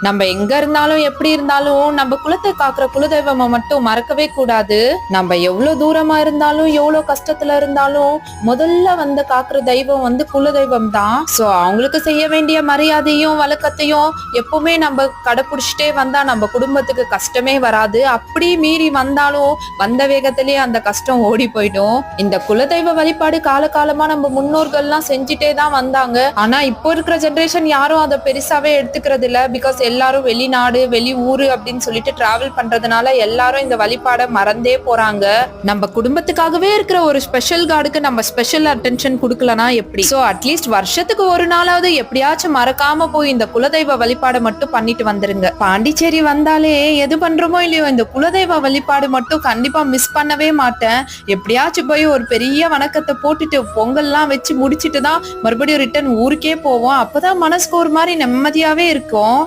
நம்ம எங்க இருந்தாலும் எப்படி இருந்தாலும் நம்ம குலத்தை காக்குற குலதெய்வமா மட்டும் மறக்கவே கூடாது. நம்ம எவ்வளவு தூரமா இருந்தாலும் எவ்வளவு கஷ்டத்துல இருந்தாலும் முதல்ல வந்து காக்குற தெய்வம் வந்து குலதெய்வம் தான். சோ அவங்களுக்கு செய்ய வேண்டிய மரியாதையும் வழக்கத்தையும் எப்பவுமே நம்ம கடைபிடிச்சிட்டே வந்தா நம்ம குடும்பத்துக்கு கஷ்டமே வராது. அப்படி மீறி வந்தாலும் வந்த வேகத்திலேயே அந்த கஷ்டம் ஓடி போயிடும். இந்த குலதெய்வ வழிபாடு காலகாலமா நம்ம முன்னோர்கள்லாம் செஞ்சுட்டே தான் வந்தாங்க. ஆனா இப்போ இருக்கிற ஜெனரேஷன் யாரும் அதை பெருசாவே எடுத்துக்கிறது இல்ல. பிகாஸ் எல்லாரும் வெளிநாடு வெளி ஊரு அப்படின்னு சொல்லிட்டு டிராவல் பண்றதுனால எல்லாரும் இந்த வழிபாட மறந்தே போறாங்க. நம்ம குடும்பத்துக்காகவே இருக்கிற ஒரு ஸ்பெஷல் கார்டுக்கு நம்ம ஸ்பெஷல் அட்டென்ஷன் கொடுக்கலனா எப்படி? சோ அட்லீஸ்ட் வருஷத்துக்கு ஒரு நாளாவது எப்படியாச்சும் மறக்காம போய் இந்த குலதெய்வ வழிபாட மட்டும் பண்ணிட்டு வந்துருங்க. பாண்டிச்சேரி வந்தாலே எது பண்றோமோ இல்லையோ இந்த குலதெய்வ வழிபாடு மட்டும் கண்டிப்பா மிஸ் பண்ணவே மாட்டேன். எப்படியாச்சும் போய் ஒரு பெரிய வணக்கத்தை போட்டுட்டு பொங்கல்லாம் வச்சு முடிச்சிட்டு தான் மறுபடியும் ரிட்டர்ன் ஊருக்கே போவோம். அப்பதான் மனசுக்கு ஒரு மாதிரி நிம்மதியாவே இருக்கும்.